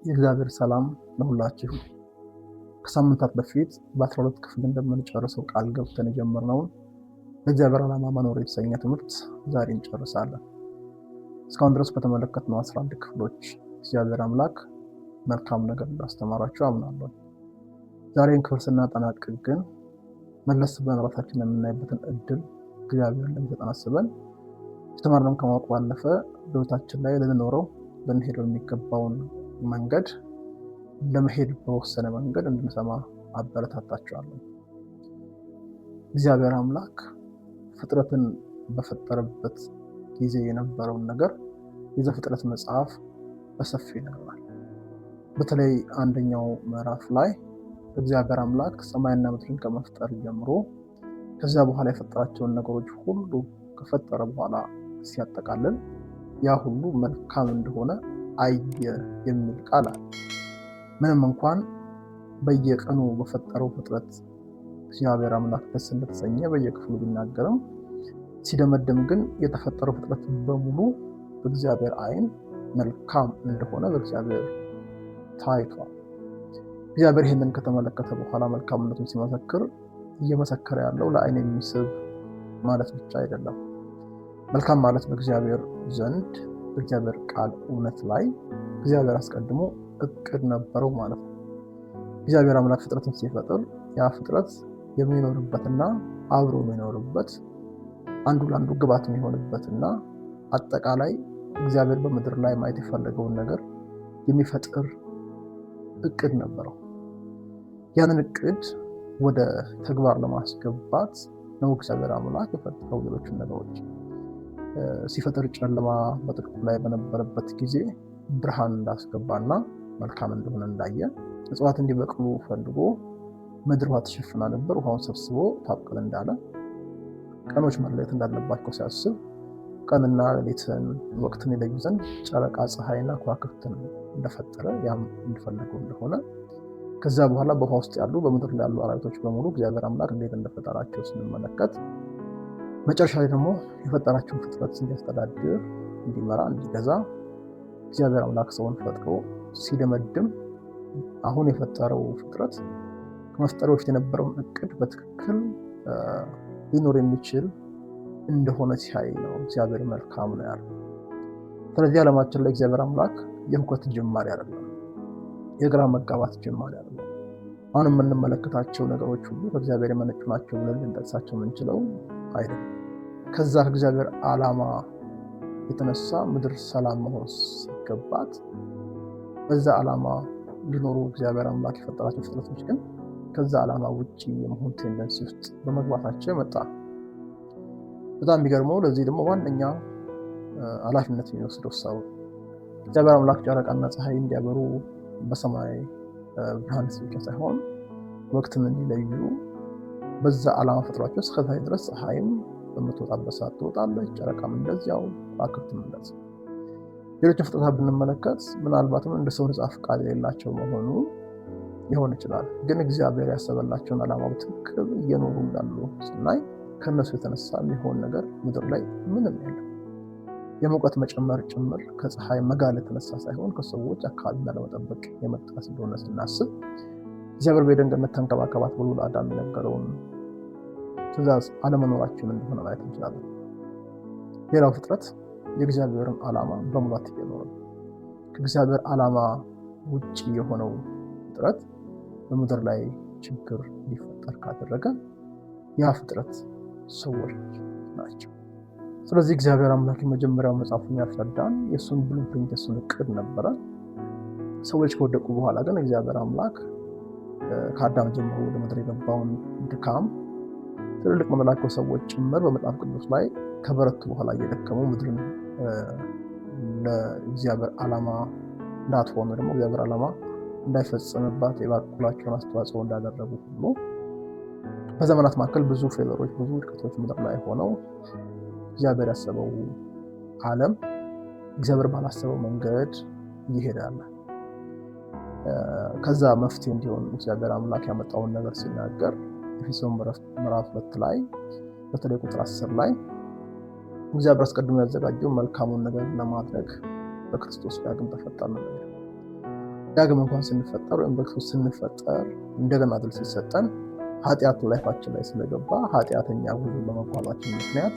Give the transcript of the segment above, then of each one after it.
የእግዚአብሔር ሰላም ለሁላችሁ። ከሳምንታት በፊት በ12 ክፍል እንደምንጨርሰው ቃል ገብተን የጀመርነውን ለእግዚአብሔር ዓላማ መኖር የተሰኘ ትምህርት ዛሬ እንጨርሳለን። እስካሁን ድረስ በተመለከትነው 11 ክፍሎች እግዚአብሔር አምላክ መልካም ነገር እንዳስተማራችሁ አምናለሁ። ዛሬን ክፍል ስናጠናቅቅ ግን መለስ ብለን ራሳችንን የምናይበትን እድል እግዚአብሔር እንደሚሰጠን አስበን የተማርነውን ከማወቅ ባለፈ በሕይወታችን ላይ ልንኖረው ልንሄደው የሚገባውን መንገድ ለመሄድ በወሰነ መንገድ እንድንሰማ አበረታታችኋለሁ። እግዚአብሔር አምላክ ፍጥረትን በፈጠረበት ጊዜ የነበረውን ነገር የዘፍጥረት መጽሐፍ በሰፊ ይነግረናል። በተለይ አንደኛው ምዕራፍ ላይ እግዚአብሔር አምላክ ሰማይና ምድርን ከመፍጠር ጀምሮ ከዚያ በኋላ የፈጠራቸውን ነገሮች ሁሉ ከፈጠረ በኋላ ሲያጠቃልል ያ ሁሉ መልካም እንደሆነ አየ የሚል ቃል አለ። ምንም እንኳን በየቀኑ በፈጠረው ፍጥረት እግዚአብሔር አምላክ ደስ እንደተሰኘ በየክፍሉ ቢናገርም ሲደመድም ግን የተፈጠረው ፍጥረት በሙሉ በእግዚአብሔር ዓይን መልካም እንደሆነ በእግዚአብሔር ታይቷል። እግዚአብሔር ይህንን ከተመለከተ በኋላ መልካምነቱን ሲመሰክር እየመሰከረ ያለው ለዓይን የሚስብ ማለት ብቻ አይደለም። መልካም ማለት በእግዚአብሔር ዘንድ በእግዚአብሔር ቃል እውነት ላይ እግዚአብሔር አስቀድሞ እቅድ ነበረው ማለት ነው። እግዚአብሔር አምላክ ፍጥረትን ሲፈጥር ያ ፍጥረት የሚኖርበትና አብሮ የሚኖርበት አንዱ ለአንዱ ግባት የሚሆንበትና አጠቃላይ እግዚአብሔር በምድር ላይ ማየት የፈለገውን ነገር የሚፈጥር እቅድ ነበረው። ያንን እቅድ ወደ ተግባር ለማስገባት ነው እግዚአብሔር አምላክ የፈጠረው ሌሎችን ነገሮች። ሲፈጥር ጨለማ በጥልቁ ላይ በነበረበት ጊዜ ብርሃን እንዳስገባና መልካም እንደሆነ እንዳየ፣ እጽዋት እንዲበቅሉ ፈልጎ ምድር ውሃ ተሸፍና ነበር፣ ውሃውን ሰብስቦ ታብቅል እንዳለ፣ ቀኖች መለየት እንዳለባቸው ሲያስብ ቀንና ሌሊትን ወቅትን ይለዩ ዘንድ ጨረቃ፣ ፀሐይና ከዋክብትን እንደፈጠረ ያም እንደፈለገው እንደሆነ፣ ከዛ በኋላ በውሃ ውስጥ ያሉ በምድር ላይ ያሉ አራዊቶች በሙሉ እግዚአብሔር አምላክ እንዴት እንደፈጠራቸው ስንመለከት መጨረሻ ላይ ደግሞ የፈጠራቸውን ፍጥረት እንዲያስተዳድር፣ እንዲመራ፣ እንዲገዛ እግዚአብሔር አምላክ ሰውን ፈጥሮ ሲደመድም አሁን የፈጠረው ፍጥረት ከመፍጠሩ በፊት የነበረውን እቅድ በትክክል ሊኖር የሚችል እንደሆነ ሲያይ ነው እግዚአብሔር መልካም ነው ያለው። ስለዚህ ዓለማችን ላይ እግዚአብሔር አምላክ የሁከት ጅማሬ አይደለም፣ የግራ መጋባት ጅማሬ አይደለም። አሁን የምንመለከታቸው ነገሮች ሁሉ ከእግዚአብሔር የመነጩ ናቸው ብለን ልንጠቅሳቸው የምንችለው አይደለም። ከዛ ከእግዚአብሔር ዓላማ የተነሳ ምድር ሰላም መሆን ሲገባት በዛ ዓላማ ሊኖሩ እግዚአብሔር አምላክ የፈጠራቸው ፍጥረቶች ግን ከዛ ዓላማ ውጭ የመሆን ቴንደንሲ ውስጥ በመግባታቸው የመጣ በጣም የሚገርመው። ለዚህ ደግሞ ዋነኛ ኃላፊነት የሚወስደው ሰው እግዚአብሔር አምላክ ጨረቃና ፀሐይ እንዲያበሩ በሰማይ ብርሃን ብቻ ሳይሆን ወቅትን እንዲለዩ በዛ ዓላማ ፈጥሯቸው እስከዛሬ ድረስ ፀሐይም በምትወጣበት ሰዓት ትወጣለች፣ ጨረቃም እንደዚያው፣ ከዋክብትም እንደዚያው። ሌሎችን ፍጥረታት ብንመለከት ምናልባትም እንደ ሰው ነፃ ፈቃድ የሌላቸው መሆኑ ሊሆን ይችላል። ግን እግዚአብሔር ያሰበላቸውን ዓላማ በትክክል እየኖሩ እንዳሉ ስናይ ከእነሱ የተነሳ የሚሆን ነገር ምድር ላይ ምንም የለም። የሙቀት መጨመር ጭምር ከፀሐይ መጋል የተነሳ ሳይሆን ከሰዎች አካባቢና ለመጠበቅ የመጣ ስለሆነ ስናስብ እግዚአብሔር በዔድን ገነት ተንከባከባት ብሎ ለአዳም የነገረውን ትእዛዝ አለመኖራችን እንደሆነ ማየት እንችላለን። ሌላው ፍጥረት የእግዚአብሔርን ዓላማ በሙላት እየኖረ ነው። ከእግዚአብሔር ዓላማ ውጭ የሆነው ፍጥረት በምድር ላይ ችግር ሊፈጠር ካደረገ ያ ፍጥረት ሰዎች ናቸው። ስለዚህ እግዚአብሔር አምላክ የመጀመሪያው መጽሐፉን ያስረዳን የእሱን ብሉፕሪንት የእሱን እቅድ ነበረ። ሰዎች ከወደቁ በኋላ ግን እግዚአብሔር አምላክ ከአዳም ጀምሮ ወደ ምድር የገባውን ድካም ትልልቅ መላእክት ሰዎች ጭምር በመጽሐፍ ቅዱስ ላይ ከበረቱ በኋላ እየደከሙ ምድርን ለእግዚአብሔር ዓላማ እንዳትሆን ደግሞ እግዚአብሔር ዓላማ እንዳይፈጸምባት የበኩላቸውን አስተዋጽኦ እንዳደረጉ ሁሉ በዘመናት መካከል ብዙ ፌለሮች፣ ብዙ ውድቀቶች ምድር ላይ ሆነው እግዚአብሔር ያሰበው ዓለም እግዚአብሔር ባላሰበው መንገድ ይሄዳል። ከዛ መፍትሄ እንዲሆን እግዚአብሔር አምላክ ያመጣውን ነገር ሲናገር ኤፌሶን ምዕራፍ 2 ላይ በተለይ ቁጥር 10 ላይ እግዚአብሔር አስቀድሞ ያዘጋጀው መልካሙን ነገር ለማድረግ በክርስቶስ ዳግም ተፈጠርን ነው። ዳግም እንኳን ስንፈጠር ወይም በክርስቶስ ስንፈጠር እንደገና ዕድል ሲሰጠን ኃጢአት ላይፋችን ላይ ስለገባ ኃጢአተኛ ጉዞ በመጓዛችን ምክንያት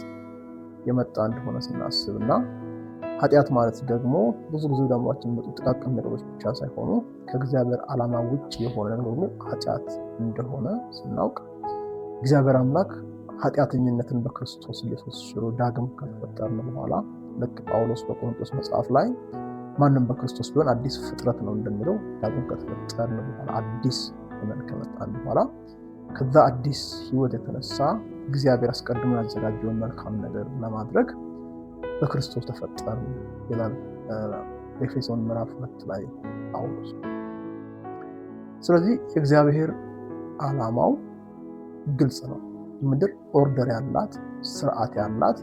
የመጣ እንደሆነ ስናስብና ኃጢአት ማለት ደግሞ ብዙ ጊዜ ደምሯችን የሚመጡ ጥቃቅን ነገሮች ብቻ ሳይሆኑ ከእግዚአብሔር ዓላማ ውጭ የሆነ ነገር ሁሉ ኃጢአት እንደሆነ ስናውቅ እግዚአብሔር አምላክ ኃጢአተኝነትን በክርስቶስ ኢየሱስ ሽሮ ዳግም ከተፈጠርን በኋላ ልክ ጳውሎስ በቆሮንቶስ መጽሐፍ ላይ ማንም በክርስቶስ ቢሆን አዲስ ፍጥረት ነው እንደሚለው ዳግም ከተፈጠርን በኋላ አዲስ ሆነን ከመጣን በኋላ ከዛ አዲስ ሕይወት የተነሳ እግዚአብሔር አስቀድሞ ያዘጋጀውን መልካም ነገር ለማድረግ በክርስቶስ ተፈጠርን ይላል ኤፌሶን ምዕራፍ 2 ላይ ጳውሎስ። ስለዚህ የእግዚአብሔር ዓላማው ግልጽ ነው። ምድር ኦርደር ያላት ስርዓት ያላት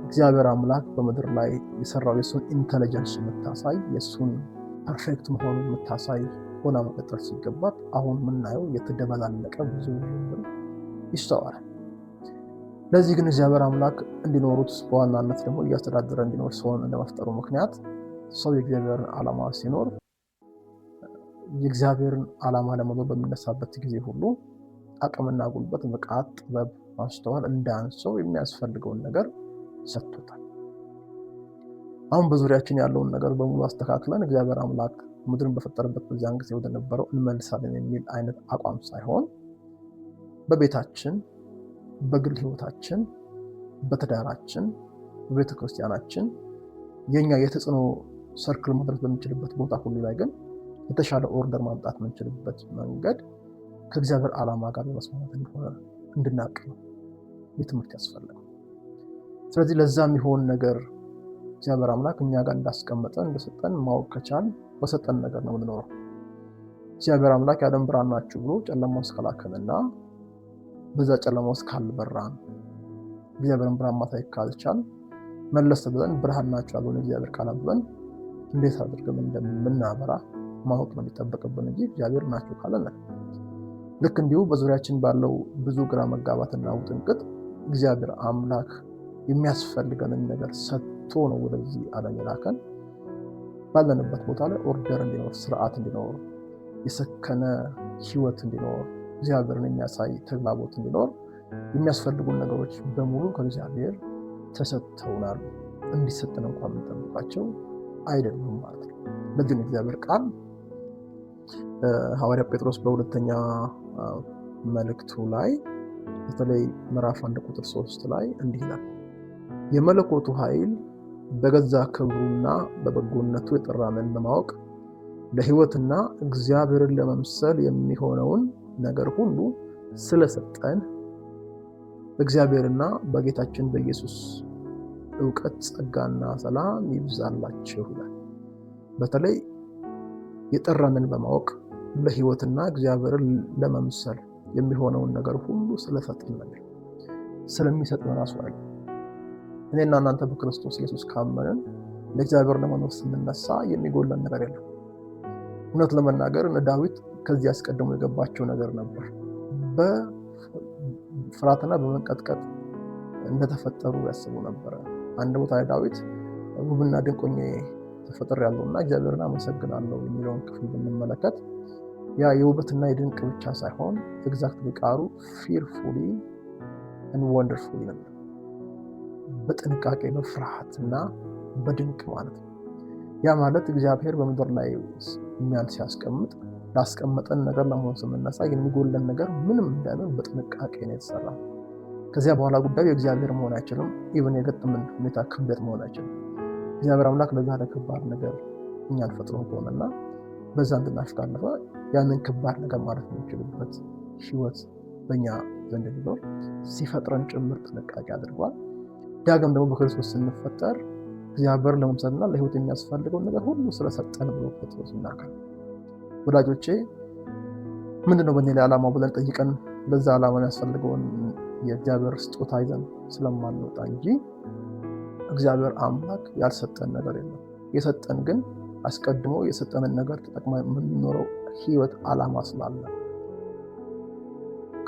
እግዚአብሔር አምላክ በምድር ላይ የሰራው የሱን ኢንተለጀንስ የምታሳይ የሱን ፐርፌክት መሆኑን የምታሳይ ሆና መቀጠል ሲገባት አሁን የምናየው የተደበላለቀ ብዙ ነገር ይስተዋላል። ለዚህ ግን እግዚአብሔር አምላክ እንዲኖሩት በዋናነት ደግሞ እያስተዳደረ እንዲኖር ሰውን እንደመፍጠሩ ምክንያት ሰው የእግዚአብሔርን ዓላማ ሲኖር የእግዚአብሔርን ዓላማ ለመኖር በሚነሳበት ጊዜ ሁሉ አቅምና ጉልበት፣ ብቃት፣ ጥበብ፣ ማስተዋል እንዳንሰው የሚያስፈልገውን ነገር ሰጥቶታል። አሁን በዙሪያችን ያለውን ነገር በሙሉ አስተካክለን እግዚአብሔር አምላክ ምድርን በፈጠረበት በዚያን ጊዜ ወደ ነበረው እንመልሳለን የሚል አይነት አቋም ሳይሆን በቤታችን፣ በግል ህይወታችን፣ በትዳራችን፣ በቤተ ክርስቲያናችን የኛ የተጽዕኖ ሰርክል ማድረስ በሚችልበት ቦታ ሁሉ ላይ ግን የተሻለ ኦርደር ማምጣት የምንችልበት መንገድ ከእግዚአብሔር ዓላማ ጋር በመስማማት እንደሆነ እንድናውቅ ነው የትምህርት ያስፈልጋል። ስለዚህ ለዛ የሚሆን ነገር እግዚአብሔር አምላክ እኛ ጋር እንዳስቀመጠን እንደሰጠን ማወቅ ከቻል በሰጠን ነገር ነው የምንኖረው። እግዚአብሔር አምላክ የዓለም ብርሃን ናችሁ ብሎ ጨለማ ውስጥ ከላከንና በዛ ጨለማ ውስጥ ካልበራን እግዚአብሔርን ብርሃን ማሳየት ካልቻል መለስ ብለን ብርሃን ናችሁ ያልሆነ እግዚአብሔር ካላብለን እንዴት አድርገን እንደምናበራ ማወቅ ነው የሚጠበቅብን እንጂ እግዚአብሔር ናችሁ ካለን ልክ እንዲሁ በዙሪያችን ባለው ብዙ ግራ መጋባትና ውጥንቅጥ እግዚአብሔር አምላክ የሚያስፈልገንን ነገር ሰጥቶ ነው ወደዚህ ዓለም የላከን። ባለንበት ቦታ ላይ ኦርደር እንዲኖር፣ ስርዓት እንዲኖር፣ የሰከነ ህይወት እንዲኖር፣ እግዚአብሔርን የሚያሳይ ተግባቦት እንዲኖር የሚያስፈልጉን ነገሮች በሙሉ ከእግዚአብሔር ተሰጥተውናል። እንዲሰጥን እንኳን የምንጠብቃቸው አይደሉም ማለት ነው። ለዚህ እግዚአብሔር ቃል ሐዋርያ ጴጥሮስ በሁለተኛ መልእክቱ ላይ በተለይ ምዕራፍ 1 ቁጥር 3 ላይ እንዲህ ይላል፣ የመለኮቱ ኃይል በገዛ ክብሩና በበጎነቱ የጠራንን ለማወቅ ለህይወትና እግዚአብሔርን ለመምሰል የሚሆነውን ነገር ሁሉ ስለሰጠን በእግዚአብሔርና በጌታችን በኢየሱስ ዕውቀት ጸጋና ሰላም ይብዛላችሁ ይላል። በተለይ የጠራንን በማወቅ ለህይወትና እግዚአብሔርን ለመምሰል የሚሆነውን ነገር ሁሉ ስለሰጠን ነው። ስለሚሰጠን ራሱ አይደል። እኔና እናንተ በክርስቶስ ኢየሱስ ካመንን ለእግዚአብሔር ለመኖር ስንነሳ የሚጎለን ነገር የለም። እውነት ለመናገር እነ ዳዊት ከዚህ አስቀድሞ የገባቸው ነገር ነበር። በፍርሃትና በመንቀጥቀጥ እንደተፈጠሩ ያስቡ ነበረ። አንድ ቦታ ላይ ዳዊት ውብና ድንቅ ሆኜ ተፈጥሬያለሁና እግዚአብሔርን አመሰግናለሁ የሚለውን ክፍል ብንመለከት ያ የውበትና የድንቅ ብቻ ሳይሆን ኤግዛክትሊ ቃሉ ፊርፉሊ and wonderfully ነበር። በጥንቃቄ በፍርሃትና በድንቅ ማለት ነው። ያ ማለት እግዚአብሔር በምድር ላይ እኛን ሲያስቀምጥ ላስቀመጠን ነገር ለመሆን ስንነሳ የሚጎለን ነገር ምንም እንዳይኖር በጥንቃቄ ነው የተሰራ። ከዚያ በኋላ ጉዳዩ የእግዚአብሔር መሆን አይችልም። ኢቭን የገጠመን ሁኔታ ክብደት መሆን አይችልም። እግዚአብሔር አምላክ ለዛ ለከባድ ነገር እኛን ፈጥሮ ከሆነና በዛ እንድናሽካለፈ ያንን ከባድ ነገር ማለት የሚችልበት ህይወት በእኛ ዘንድ ሊኖር ሲፈጥረን ጭምር ጥንቃቄ አድርጓል። ዳግም ደግሞ በክርስቶስ ስንፈጠር እግዚአብሔር ለመምሰልና ለህይወት የሚያስፈልገውን ነገር ሁሉ ስለሰጠን ብሎ ጴጥሮስ ይናገራል። ወዳጆቼ ምንድነው በእኔ ላይ ዓላማው ብለን ጠይቀን በዛ ዓላማ ያስፈልገውን የእግዚአብሔር ስጦታ ይዘን ስለማንወጣ እንጂ እግዚአብሔር አምላክ ያልሰጠን ነገር የለም። የሰጠን ግን አስቀድሞ የሰጠንን ነገር ተጠቅመን የምንኖረው ህይወት ዓላማ ስላለ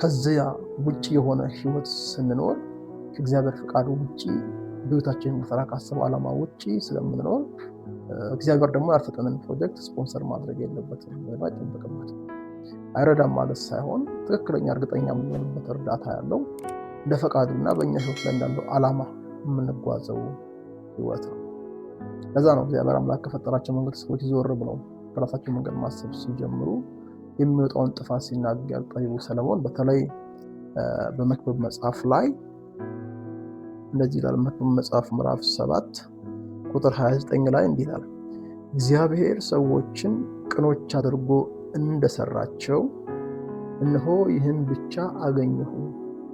ከዚያ ውጪ የሆነ ህይወት ስንኖር ከእግዚአብሔር ፍቃድ ውጪ በህይወታችን መፈራ ካሰበው ዓላማ ውጪ ስለምንኖር እግዚአብሔር ደግሞ ያልተጠናን ፕሮጀክት ስፖንሰር ማድረግ የለበትም ወይ አይጠበቅበትም። አይረዳም ማለት ሳይሆን ትክክለኛ እርግጠኛ የምንሆንበት እርዳታ ያለው እንደ ፈቃዱና በእኛ ህይወት ላይ እንዳለው ዓላማ የምንጓዘው ህይወት ነው። ለዛ ነው እግዚአብሔር አምላክ ከፈጠራቸው መንገድ ሰዎች ዞር ብለው በራሳቸው መንገድ ማሰብ ሲጀምሩ የሚወጣውን ጥፋት ሲናገር ጠቢቡ ሰለሞን በተለይ በመክብብ መጽሐፍ ላይ እንደዚህ ይላል። መክብብ መጽሐፍ ምዕራፍ 7 ቁጥር 29 ላይ እንዲህ ይላል፣ እግዚአብሔር ሰዎችን ቅኖች አድርጎ እንደሰራቸው እነሆ ይህን ብቻ አገኘሁ፣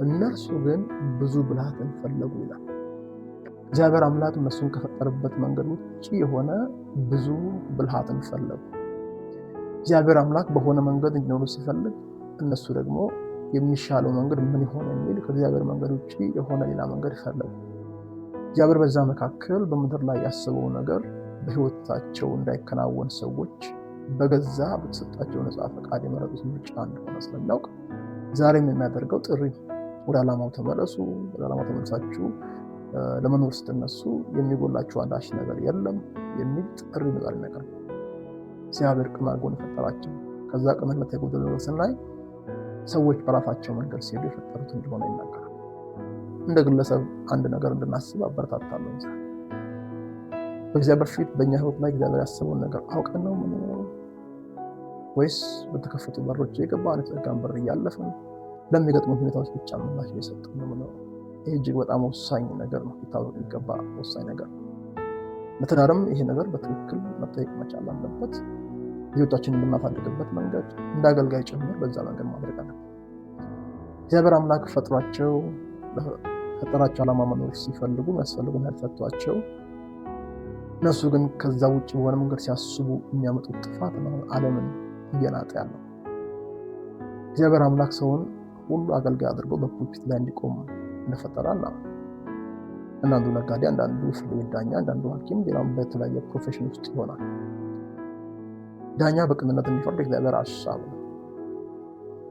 እነርሱ ግን ብዙ ብልሃትን ፈለጉ ይላል። እግዚአብሔር አምላክ እነሱን ከፈጠረበት መንገድ ውጭ የሆነ ብዙ ብልሃትን ፈለጉ። እግዚአብሔር አምላክ በሆነ መንገድ እንዲኖሩ ሲፈልግ እነሱ ደግሞ የሚሻለው መንገድ ምን ይሆን የሚል ከእግዚአብሔር መንገድ ውጭ የሆነ ሌላ መንገድ ፈለጉ። እግዚአብሔር በዛ መካከል በምድር ላይ ያሰበው ነገር በህይወታቸው እንዳይከናወን ሰዎች በገዛ በተሰጣቸው ነፃ ፈቃድ የመረጡት ምርጫ እንደሆነ ስለሚያውቅ ዛሬም የሚያደርገው ጥሪ ወደ ዓላማው ተመለሱ፣ ወደ ዓላማው ተመልሳችሁ ለመኖር ስትነሱ የሚጎላችሁ አንዳች ነገር የለም የሚል ጥሪ ይመጣል። ነገር እግዚአብሔር ቅን አድርጎ የፈጠራቸው ከዛ ቅንነት የጎደለው ስናይ ሰዎች በራሳቸው መንገድ ሲሄዱ የፈጠሩት እንደሆነ ይናገራል። እንደ ግለሰብ አንድ ነገር እንድናስብ አበረታታለሁ። በእግዚአብሔር ፊት በእኛ ህይወት ላይ እግዚአብሔር ያሰበውን ነገር አውቀን ነው የምንኖረው ወይስ በተከፈቱ በሮች የገባን የጸጋን በር እያለፍን ለሚገጥሙ ሁኔታዎች ብቻ ምላሽ እየሰጠን ነው የምንኖረው? ይህ እጅግ በጣም ወሳኝ ነገር ነው፣ ሊታወቅ የሚገባ ወሳኝ ነገር። ለትዳርም ይሄ ነገር በትክክል መጠየቅ መቻል አለበት። ልጆቻችንን የምናሳድግበት መንገድ እንደ አገልጋይ ጭምር በዛ መንገድ ማድረግ አለበት። እግዚአብሔር አምላክ ፈጥሯቸው ለፈጠራቸው ዓላማ መኖር ሲፈልጉ የሚያስፈልጉ ነገር ሰጥቷቸው እነሱ ግን ከዛ ውጭ በሆነ መንገድ ሲያስቡ የሚያመጡት ጥፋት ነው ዓለምን እየናጠ ያለው። እግዚአብሔር አምላክ ሰውን ሁሉ አገልጋይ አድርጎ በፑልፒት ላይ እንዲቆም እንደፈጠራልና አንዳንዱ ነጋዴ፣ አንዳንዱ ፍርድ ቤት ዳኛ፣ አንዳንዱ ሐኪም፣ ሌላም በተለያየ ፕሮፌሽን ውስጥ ይሆናል። ዳኛ በቅንነት እንዲፈርድ እግዚአብሔር ሐሳብ ነው።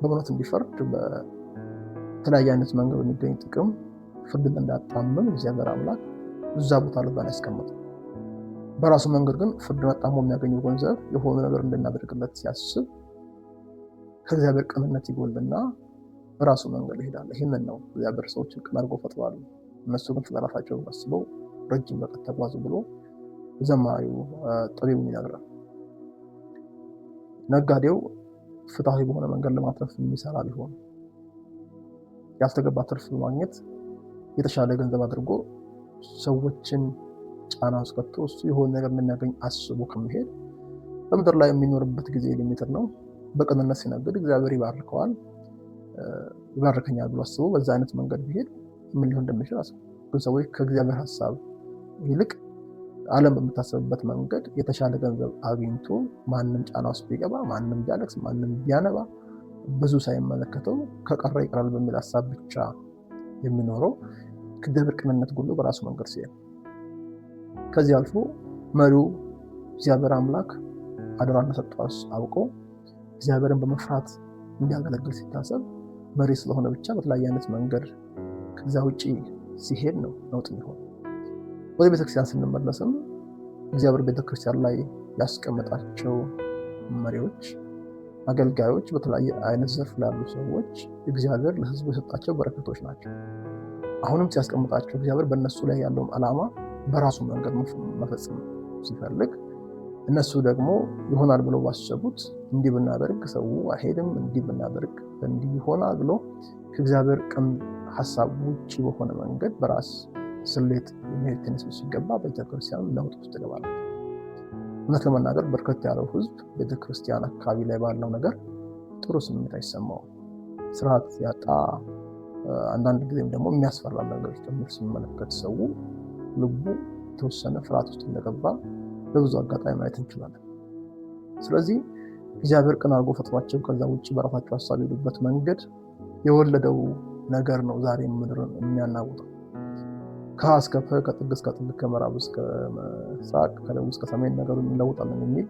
በእውነት እንዲፈርድ በተለያየ አይነት መንገድ የሚገኝ ጥቅም ፍርድን እንዳጣምም እግዚአብሔር አምላክ እዛ ቦታ ልባን ያስቀምጣል። በራሱ መንገድ ግን ፍርድ አጣሞ የሚያገኘው ገንዘብ የሆነ ነገር እንድናደርግለት ሲያስብ ከእግዚአብሔር ቅንነት ይጎልና በራሱ መንገድ ይሄዳል። ይህንን ነው እግዚአብሔር ሰዎችን ቅን አድርጎ ፈጥሯል። እነሱ ግን ስለራሳቸው አስበው ረጅም ርቀት ተጓዙ ብሎ ዘማሪው ጠቢቡ ይነግራል። ነጋዴው ፍትሃዊ በሆነ መንገድ ለማትረፍ የሚሰራ ቢሆን ያልተገባ ትርፍ ማግኘት የተሻለ ገንዘብ አድርጎ ሰዎችን ጫና ውስጥ ከቶ እሱ የሆነ ነገር እንደሚያገኝ አስቦ ከመሄድ በምድር ላይ የሚኖርበት ጊዜ ሊሚትድ ነው። በቅንነት ሲነግድ እግዚአብሔር ይባርከዋል፣ ይባርከኛል ብሎ አስቦ በዛ አይነት መንገድ ቢሄድ ምን ሊሆን እንደሚችል አስቡ። ግን ሰዎች ከእግዚአብሔር ሀሳብ ይልቅ ዓለም በምታሰብበት መንገድ የተሻለ ገንዘብ አግኝቶ ማንም ጫና ውስጥ ቢገባ፣ ማንም ቢያለቅስ፣ ማንም ቢያነባ ብዙ ሳይመለከተው ከቀረ ይቀራል በሚል ሀሳብ ብቻ የሚኖረው ከእግዚአብሔር ቅንነት ጎሎ በራሱ መንገድ ሲሄድ፣ ከዚህ አልፎ መሪው እግዚአብሔር አምላክ አደራ እንደሰጠው አውቆ እግዚአብሔርን በመፍራት እንዲያገለግል ሲታሰብ መሪ ስለሆነ ብቻ በተለያየ አይነት መንገድ ከዛ ውጪ ሲሄድ ነው ለውጥ የሚሆን። ወደ ቤተክርስቲያን ስንመለስም እግዚአብሔር ቤተክርስቲያን ላይ ያስቀመጣቸው መሪዎች፣ አገልጋዮች፣ በተለያየ አይነት ዘርፍ ላይ ያሉ ሰዎች እግዚአብሔር ለሕዝቡ የሰጣቸው በረከቶች ናቸው። አሁንም ሲያስቀምጣቸው እግዚአብሔር በእነሱ ላይ ያለውን ዓላማ በራሱ መንገድ መፈጸም ሲፈልግ እነሱ ደግሞ ይሆናል ብለው ባሰቡት እንዲህ ብናደርግ ሰው አይሄድም፣ እንዲህ ብናደርግ እንዲህ ይሆናል ብሎ ከእግዚአብሔር ቅን ሀሳብ ውጭ በሆነ መንገድ በራስ ስሌት የሚሄድ ተነሱ ሲገባ ቤተክርስቲያን ለውጥ ውስጥ ትገባለች። እውነት ለመናገር በርከት ያለው ህዝብ ቤተክርስቲያን አካባቢ ላይ ባለው ነገር ጥሩ ስሜት አይሰማውም። ስርዓት ያጣ፣ አንዳንድ ጊዜም ደግሞ የሚያስፈራ ነገር ጭምር ሲመለከት ሰው ልቡ ተወሰነ ፍርሃት ውስጥ እንደገባ በብዙ አጋጣሚ ማየት እንችላለን። ስለዚህ እግዚአብሔር ቅን አድርጎ ፈጥሯቸው ከዛ ውጭ በራሳቸው ሀሳብ የሄዱበት መንገድ የወለደው ነገር ነው ዛሬ ምድርን የሚያናውጠው። ከሀ እስከ ፐ፣ ከጥግ እስከ ጥግ፣ ከምዕራብ እስከ ምስራቅ፣ ከደቡብ እስከ ሰሜን ነገሩን እንለውጣለን የሚል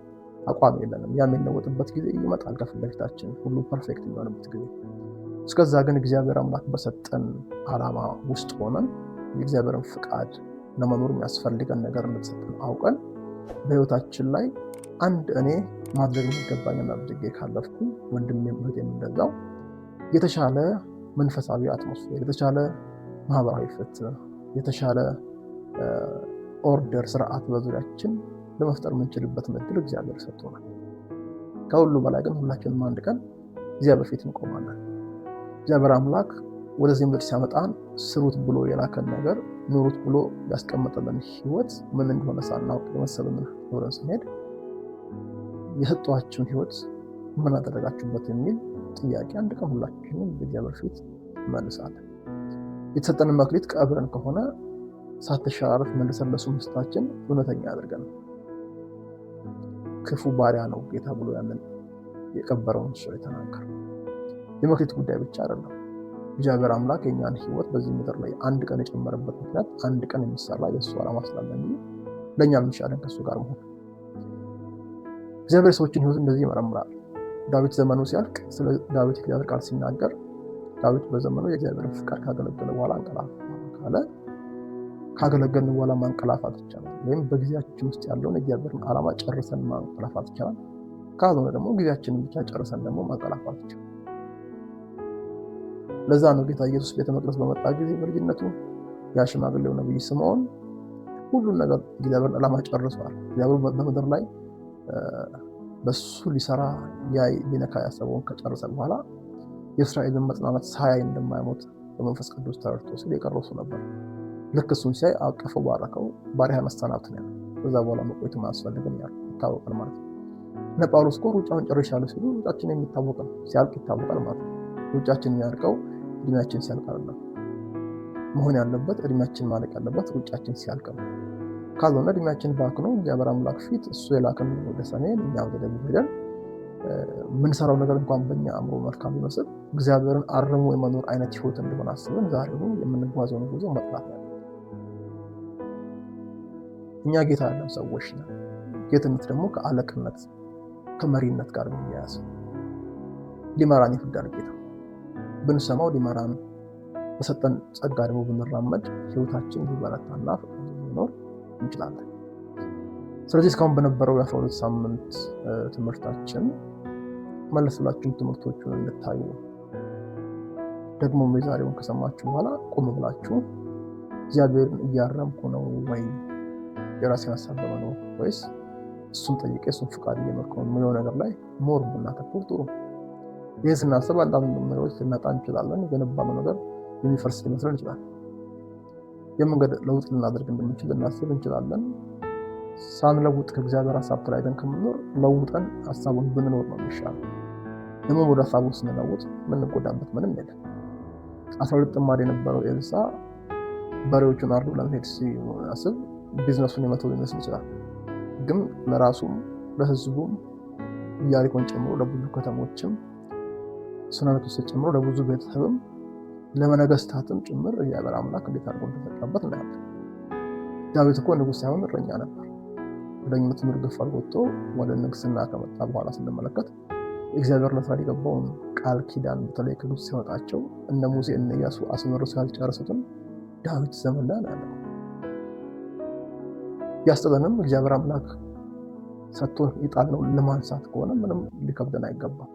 አቋም የለንም። ያ የሚለወጥበት ጊዜ ይመጣል ከፊት ለፊታችን፣ ሁሉ ፐርፌክት የሚሆንበት ጊዜ። እስከዛ ግን እግዚአብሔር አምላክ በሰጠን ዓላማ ውስጥ ሆነን የእግዚአብሔርን ፍቃድ ለመኖር የሚያስፈልገን ነገር እንደተሰጠን አውቀን በህይወታችን ላይ አንድ እኔ ማድረግ የሚገባኝን አድርጌ ካለፍኩ ወንድሜም እህቴም እንደዛው የተሻለ መንፈሳዊ አትሞስፌር፣ የተሻለ ማህበራዊ ፍትህ፣ የተሻለ ኦርደር ስርዓት በዙሪያችን ለመፍጠር የምንችልበት እድል እግዚአብሔር ሰጥቶናል። ከሁሉ በላይ ግን ሁላችንም አንድ ቀን እግዚአብሔር ፊት እንቆማለን። እግዚአብሔር አምላክ ወደዚህ ምድር ሲያመጣን ስሩት ብሎ የላከን ነገር ኑሩት ብሎ ያስቀመጠልን ህይወት ምን እንደሆነ ሳናውቅ የመሰለንን ኖረን ስንሄድ የሰጧችሁን ህይወት ምን አደረጋችሁበት የሚል ጥያቄ አንድ ቀን ሁላችንም በእግዚአብሔር ፊት እንመልሳለን። የተሰጠንን መክሊት ቀብረን ከሆነ ሳትሸራረፍ መልሰን ለሱ መስጠታችን እውነተኛ ያደርገን። ክፉ ባሪያ ነው ጌታ ብሎ ያንን የቀበረውን ሰው የተናገረው የመክሊት ጉዳይ ብቻ አይደለም። እግዚአብሔር አምላክ የኛን ህይወት በዚህ ምድር ላይ አንድ ቀን የጨመረበት ምክንያት አንድ ቀን የሚሰራ የእሱ ዓላማ ስላለ እንጂ ለእኛ የሚሻለን ከእሱ ጋር መሆን። እግዚአብሔር ሰዎችን ህይወት እንደዚህ ይመረምራል። ዳዊት ዘመኑ ሲያልቅ ስለ ዳዊት እግዚአብሔር ቃል ሲናገር ዳዊት በዘመኑ የእግዚአብሔርን ፍቃድ ካገለገለ በኋላ አንቀላፋ ካለ ካገለገልን በኋላ ማንቀላፋት ይቻላል፣ ወይም በጊዜያችን ውስጥ ያለውን የእግዚአብሔርን ዓላማ ጨርሰን ማንቀላፋት ይቻላል። ካልሆነ ደግሞ ጊዜያችንን ብቻ ጨርሰን ደግሞ ማንቀላፋት ይቻላል። ለዛ ነው ጌታ ኢየሱስ ቤተ መቅደስ በመጣ ጊዜ በልጅነቱ ያ ሽማግሌው ነብይ ስምዖን ሁሉን ነገር እግዚአብሔርን ዓላማ ጨርሷል። እግዚአብሔር በምድር ላይ በሱ ሊሰራ ሊነካ ያሰበውን ከጨረሰ በኋላ የእስራኤልን መጽናናት ሳያይ እንደማይሞት በመንፈስ ቅዱስ ተረድቶ ሲል የቀረሱ ነበር። ልክ እሱን ሲያይ አቀፈው፣ ባረከው። ባሪያህን አሰናብት ነው ያለው። ከዛ በኋላ መቆየት አያስፈልግም ያለው ይታወቃል ማለት ነው። እነ ጳውሎስ እኮ ሩጫውን ጨርሻለሁ ሲሉ ሩጫችን የሚታወቅ ነው፣ ሲያልቅ ይታወቃል ማለት ነው። ሩጫችን የሚያልቀው እድሜያችን ሲያልቅ አይደለም። መሆን ያለበት እድሜያችን ማለቅ ያለበት ሩጫችን ሲያልቅ ነው። ካልሆነ እድሜያችን ባክኖ እግዚአብሔር አምላክ ፊት እሱ የላከን ወደ ሰሜን እኛ ወደ ደቡብ ሄደን የምንሰራው ነገር እንኳን በእኛ አእምሮ መልካም ይመስል እግዚአብሔርን አርሞ የመኖር አይነት ህይወት እንደሆነ አስበን ዛሬው የምንጓዘውን ጉዞ መጥላት ነው። እኛ ጌታ ያለን ሰዎች ነን። ጌትነት ደግሞ ከአለቅነት ከመሪነት ጋር የሚያያዝ ሊመራን ይፈቅዳል ጌታ። ብንሰማው ሊመራን በሰጠን ጸጋ ደግሞ ብንራመድ ህይወታችን ሊበረታና ሊኖር እንችላለን። ስለዚህ እስካሁን በነበረው የ12 ሳምንት ትምህርታችን መለስ ብላችሁም ትምህርቶቹን እንድታዩ ደግሞ የዛሬውን ከሰማችሁ በኋላ ቆም ብላችሁ እግዚአብሔርን እያረምኩ ነው ወይ የራሴን ሀሳብ በመኖር ወይስ እሱን ጠይቄ እሱን ፍቃድ እየመርኩ ነው የሚለው ነገር ላይ ሞር ብናተኩር ጥሩ። ይህን ስናስብ አንዳንድ ነገሮች ልናጣ እንችላለን። የገነባነው ነገር የሚፈርስ ሊመስለን ይችላል። የመንገድ ለውጥ ልናደርግ እንደምንችል ልናስብ እንችላለን። ሳንለውጥ ከእግዚአብሔር ሀሳብ ተለያይተን ከምንኖር ለውጠን ሀሳቡን ብንኖር ነው የሚሻለው። ደግሞ ወደ ሀሳቡ ስንለውጥ የምንጎዳበት ምንም የለም። 12 ጥማድ የነበረው ኤልሳ በሬዎቹን አርዶ ለመሄድ ሲያስብ ቢዝነሱን የመተው ሊመስል ይችላል። ግን ለራሱም ለህዝቡም ኢያሪኮን ጨምሮ ለብዙ ከተሞችም ሱነቱ ጨምሮ ለብዙ ቤተሰብም ለመነገስታትም ጭምር እግዚአብሔር አምላክ እንዴት አድርጎ እንደተጠቀመበት እናያለን። ዳዊት እኮ ንጉስ ሳይሆን እረኛ ነበር። እረኝነት ምርግፍ አልወጥቶ ወደ ንግስና ከመጣ በኋላ ስንመለከት እግዚአብሔር ለእስራኤል የገባውን ቃል ኪዳን በተለይ ከግብፅ ሲያወጣቸው እነ ሙሴ እነ ኢያሱ አስመርሰው ያልጨረሱትን ዳዊት ዘመን ላይ ያለው ያስጠለንም እግዚአብሔር አምላክ ሰጥቶ ይጣልነው ለማንሳት ከሆነ ምንም ሊከብደን አይገባም።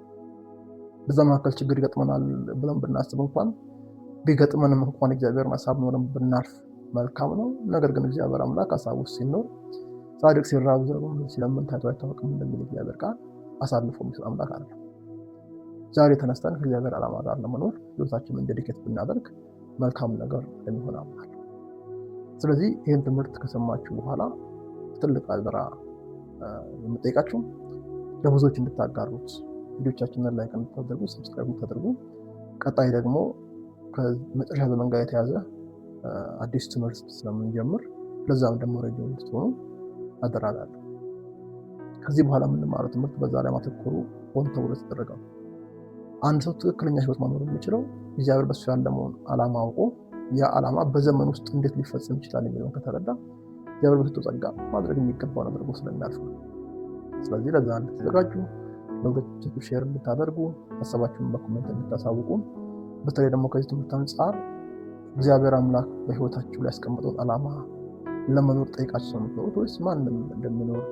በዛ መካከል ችግር ይገጥመናል ብለን ብናስብ እንኳን ቢገጥመንም እንኳን እግዚአብሔርን ሀሳብ ኖረን ብናልፍ መልካም ነው። ነገር ግን እግዚአብሔር አምላክ ሀሳቡ ሲኖር ጻድቅ ሲራብ ዘሩን ሲለምን ታይቶ አይታወቅም እንደሚል እግዚአብሔር ቃል አሳልፎ የሚሰጥ አምላክ አለ። ዛሬ ተነስተን ከእግዚአብሔር ዓላማ ጋር ለመኖር ህይወታችንን ዴዲኬት ብናደርግ መልካም ነገር እንደሚሆን አምናለሁ። ስለዚህ ይህን ትምህርት ከሰማችሁ በኋላ ትልቅ አደራ የምጠይቃችሁ ለብዙዎች እንድታጋሩት፣ ቪዲዮቻችንን ላይክ እንድታደርጉ፣ ሰብስክራይብ እንድታደርጉ፣ ቀጣይ ደግሞ ከመጨረሻ ዘመን ጋር የተያዘ አዲስ ትምህርት ስለምንጀምር ለዛም ደግሞ ሬዲዮ እንድትሆኑ አደራላለሁ። ከዚህ በኋላ የምንማረው ትምህርት በዛ ላይ ማተኮሩ ሆን ተብሎ ተደረገው። አንድ ሰው ትክክለኛ ህይወት መኖር የሚችለው እግዚአብሔር በሱ ያለውን ዓላማ አውቆ ያ ዓላማ በዘመን ውስጥ እንዴት ሊፈጸም ይችላል የሚለውን ከተረዳ እግዚአብሔር በሰጠው ጸጋ ማድረግ የሚገባውን አድርጎ ስለሚያልፍ ነው። ስለዚህ ለዛ እንድትዘጋጁ፣ ለወዳጆቻችሁ ሼር እንድታደርጉ፣ ሀሳባችሁን በኮሜንት እንድታሳውቁ፣ በተለይ ደግሞ ከዚህ ትምህርት አንጻር እግዚአብሔር አምላክ በህይወታችሁ ላይ ያስቀመጠውን ዓላማ ለመኖር ጠይቃችሁ ነው የምትኖሩት ወይስ ማንም እንደሚኖር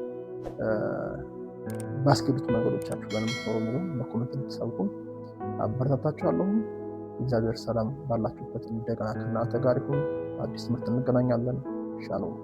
ባስኬዱት መንገዶቻችሁ ጋር የምትኖሩ የሚለው በኮሜንት እንድትሳውቁ አበረታታችኋለሁ። እግዚአብሔር ሰላም ባላችሁበት እንደገና ከእናንተ ጋር ይሁን። አዲስ ትምህርት እንገናኛለን። ሻሎም